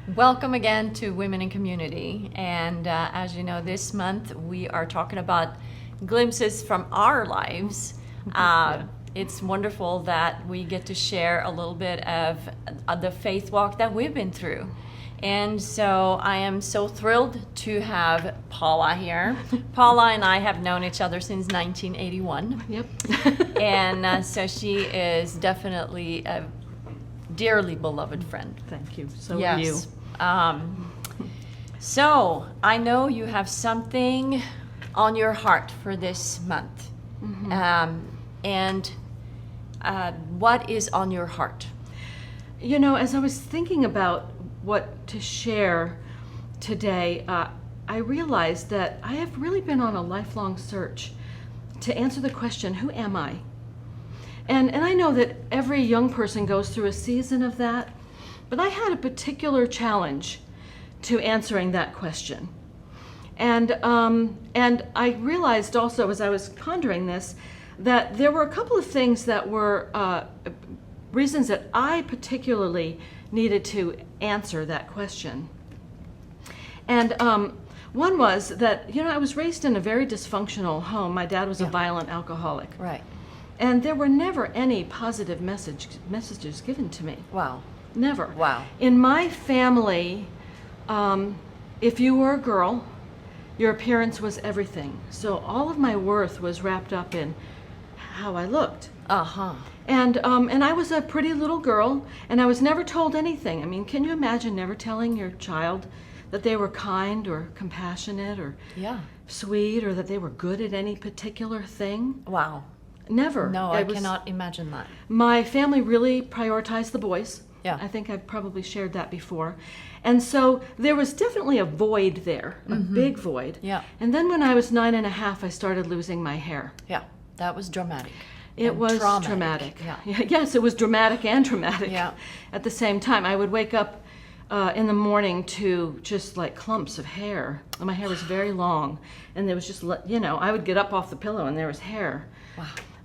Welcome again to Women in Community. And as you know, this month we are talking about glimpses from our lives. It's wonderful that we get to share a little bit of the faith walk that we've been through. And so I am so thrilled to have Paula here. Paula and I have known each other since 1981. Yep. And so she is definitely a dearly beloved friend. Thank you. So are you. So I know you have something on your heart for this month. And what is on your heart? You know, as I was thinking about what to share today, I realized that I have really been on a lifelong search to answer the question, who am I? And I know that every young person goes through a season of that, but I had a particular challenge to answering that question. And I realized also as I was pondering this, that there were a couple of things that were reasons that I particularly needed to answer that question. And one was that, I was raised in a very dysfunctional home. My dad was a violent alcoholic. Right. And there were never any positive messages given to me. Wow. Never. Wow. In my family, if you were a girl, your appearance was everything. So all of my worth was wrapped up in how I looked. Uh-huh. And I was a pretty little girl, and I was never told anything. I mean, can you imagine never telling your child that they were kind or compassionate or sweet or that they were good at any particular thing? Wow. Never. No, I cannot imagine that. My family really prioritized the boys. Yeah. I think I've probably shared that before. And so there was definitely a void there, a big void. Yeah. And then when I was 9.5, I started losing my hair. Yeah, that was dramatic. It was traumatic. Yes, it was dramatic and traumatic at the same time. I would wake up in the morning to just like clumps of hair. And my hair was very long. And there was just, I would get up off the pillow and there was hair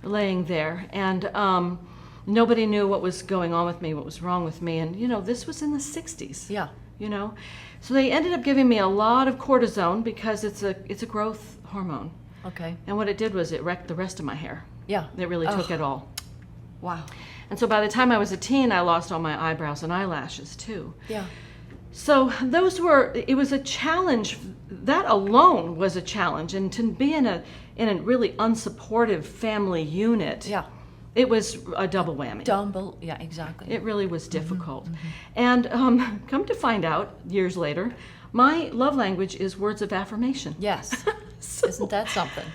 laying there. And nobody knew what was going on with me, what was wrong with me. And, this was in the 60s. Yeah. So they ended up giving me a lot of cortisone because it's a growth hormone. Okay. And what it did was it wrecked the rest of my hair. Yeah. It really took it all. Wow. And so by the time I was a teen, I lost all my eyebrows and eyelashes too. Yeah. So it was a challenge. That alone was a challenge. And to be in a really unsupportive family unit. Yeah. It was a double whammy. Yeah, exactly. It really was difficult. And come to find out, years later, my love language is words of affirmation. Yes. Isn't that something?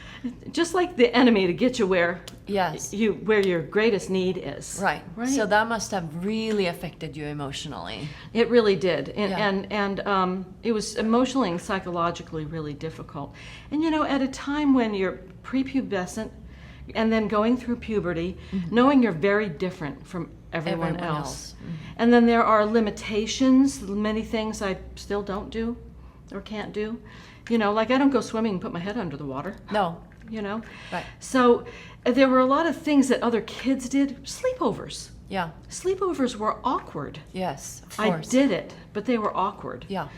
Just like the enemy to get you where yes. where your greatest need is. Right. So that must have really affected you emotionally. It really did. And it was emotionally and psychologically really difficult. And at a time when you're prepubescent, and then going through puberty, knowing you're very different from everyone else. And then there are limitations, many things I still don't do or can't do. Like I don't go swimming and put my head under the water. No. Right. So there were a lot of things that other kids did. Sleepovers. Yeah. Sleepovers were awkward. Yes, of course. I did it, but they were awkward. Yeah.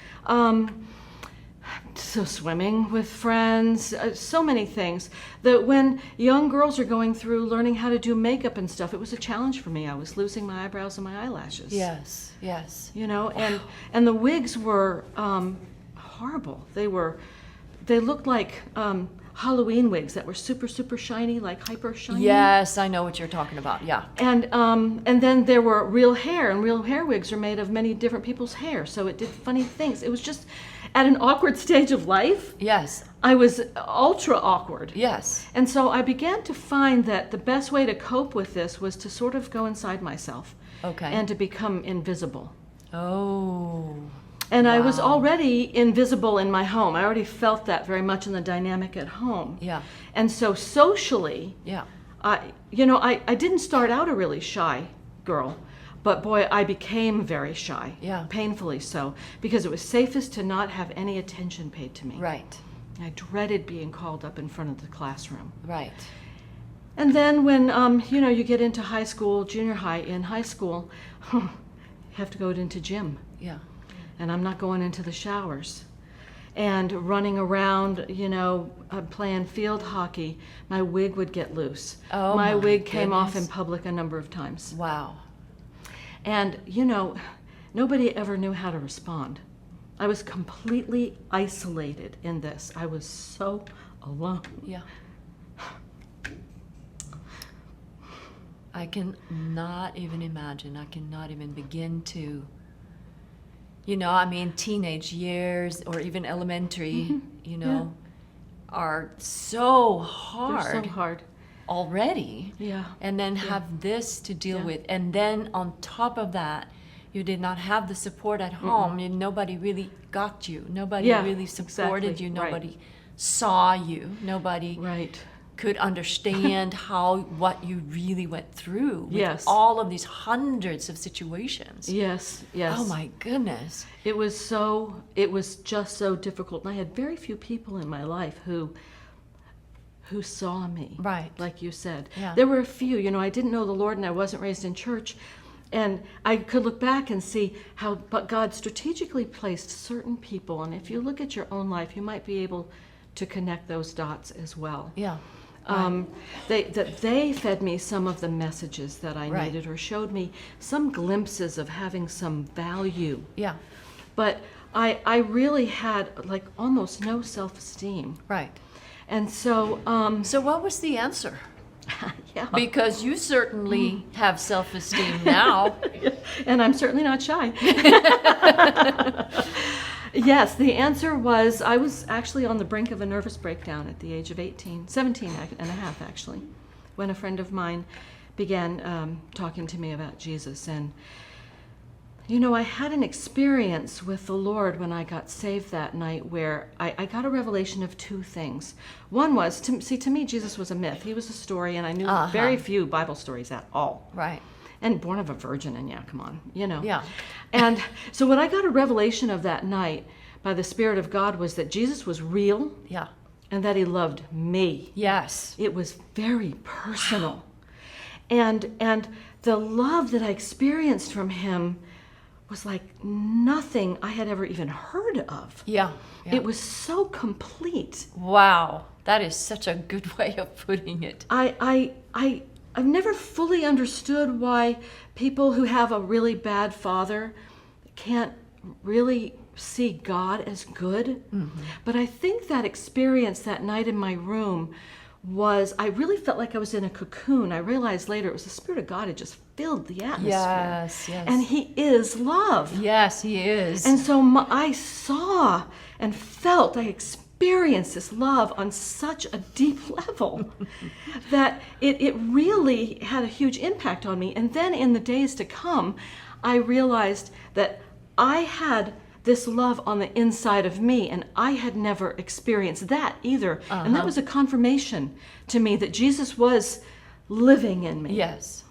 So swimming with friends, so many things. That when young girls are going through learning how to do makeup and stuff, it was a challenge for me. I was losing my eyebrows and my eyelashes. Yes. And the wigs were horrible. They looked like Halloween wigs that were super, super shiny, like hyper shiny. Yes, I know what you're talking about. Yeah. And then there were real hair, and real hair wigs are made of many different people's hair, so it did funny things. It was just at an awkward stage of life. Yes. I was ultra awkward. Yes. And so I began to find that the best way to cope with this was to sort of go inside myself. Okay. And to become invisible. Oh. And I was already invisible in my home. I already felt that very much in the dynamic at home. Yeah. And so socially, I didn't start out a really shy girl, but boy, I became very shy. Yeah. Painfully so, because it was safest to not have any attention paid to me. Right. I dreaded being called up in front of the classroom. Right. And then when, you get into high school, junior high, in high school, you have to go into gym. Yeah. and I'm not going into the showers. And running around, playing field hockey, my wig would get loose. Oh, my my wig came off in goodness. public a number of times. Wow. And, nobody ever knew how to respond. I was completely isolated in this. I was so alone. Yeah. I can not even imagine. I cannot even begin to, teenage years or even elementary, Yeah. are so hard. They're so hard. Already. Yeah. And then have this to deal Yeah. with. And then on top of that, you did not have the support at home. And nobody really got you. Nobody Yeah, really supported exactly. you. Right. Nobody saw you. Nobody Right. could understand what you really went through with Yes. all of these hundreds of situations. Yes, yes. Oh my goodness. It was just so difficult. And I had very few people in my life who saw me. Right. Like you said. Yeah. There were a few, I didn't know the Lord and I wasn't raised in church. And I could look back and see but God strategically placed certain people. And if you look at your own life, you might be able to connect those dots as well. Yeah. They fed me some of the messages that I Right. needed, or showed me some glimpses of having some value. Yeah. But I really had like almost no self-esteem. Right. And so, So what was the answer? yeah. Because you certainly have self-esteem now. And I'm certainly not shy. Yes, the answer was I was actually on the brink of a nervous breakdown at the age of 17 and a half actually, when a friend of mine began talking to me about Jesus. And, I had an experience with the Lord when I got saved that night where I got a revelation of two things. One was, to me, Jesus was a myth. He was a story, and I knew very few Bible stories at all. Right. And born of a virgin, and yeah, come on, Yeah. And so what I got a revelation of that night by the Spirit of God was that Jesus was real Yeah. and that he loved me. Yes. It was very personal. And the love that I experienced from him was like nothing I had ever even heard of. Yeah. Yeah. It was so complete. Wow. That is such a good way of putting it. I've never fully understood why people who have a really bad father can't really see God as good. Mm-hmm. But I think that experience that night in my room I really felt like I was in a cocoon. I realized later it was the Spirit of God had just filled the atmosphere. Yes, yes. And he is love. Yes, he is. And so I saw and felt, I experienced this love on such a deep level that it really had a huge impact on me. And then in the days to come, I realized that I had this love on the inside of me, and I had never experienced that either. And that was a confirmation to me that Jesus was living in me. Yes.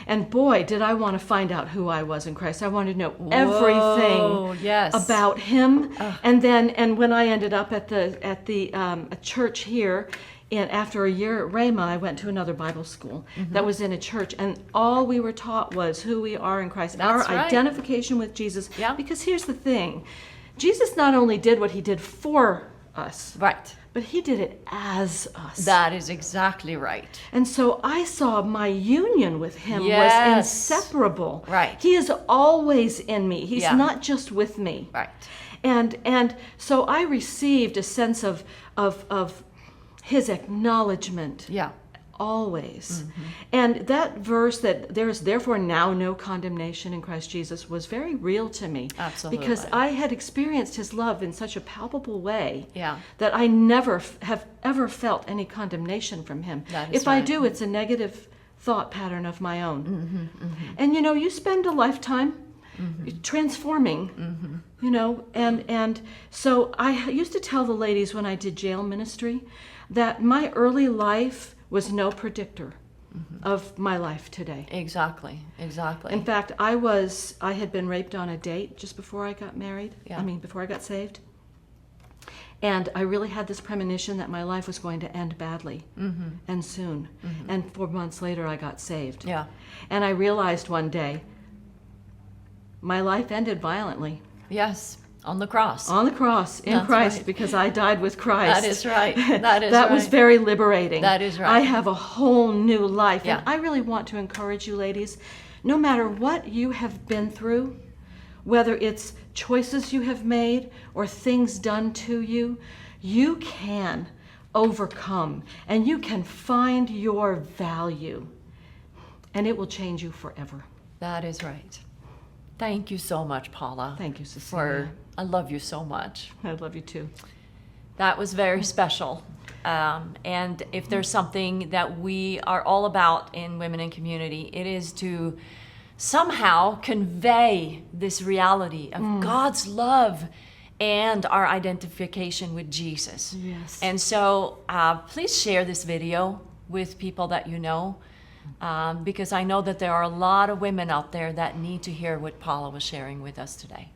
And boy, did I want to find out who I was in Christ. I wanted to know everything yes. about him. And when I ended up at a church here, and after a year at Rhema, I went to another Bible school that was in a church, and all we were taught was who we are in Christ, our right. identification with Jesus. Yeah. Because here's the thing, Jesus not only did what he did for us, Right. but he did it as us. That is exactly right. And so I saw my union with him Yes. was inseparable. Right. He is always in me. He's Yeah. not just with me. Right. And so I received a sense of his acknowledgement. Yeah. Always. And that verse that there is therefore now no condemnation in Christ Jesus was very real to me. Absolutely. Because I had experienced his love in such a palpable way Yeah. that I never have ever felt any condemnation from him. That is If I right. do, it's a negative thought pattern of my own. And you spend a lifetime transforming, and so I used to tell the ladies when I did jail ministry that my early life was no predictor of my life today. Exactly. In fact, I had been raped on a date just before I got married. Yeah. Before I got saved. And I really had this premonition that my life was going to end badly and soon. And 4 months later, I got saved. Yeah. And I realized one day, my life ended violently. Yes, on the cross. On the cross, in That's Christ, right. because I died with Christ. That is right. That is That was right. very liberating. That is right. I have a whole new life. Yeah. And I really want to encourage you ladies, no matter what you have been through, whether it's choices you have made or things done to you, you can overcome and you can find your value, and it will change you forever. That is right. Thank you so much, Paula. Thank you, Cecilia. I love you so much. I love you too. That was very special. And if there's something that we are all about in Women in Community, it is to somehow convey this reality of God's love and our identification with Jesus. Yes. And so please share this video with people that you know, because I know that there are a lot of women out there that need to hear what Paula was sharing with us today.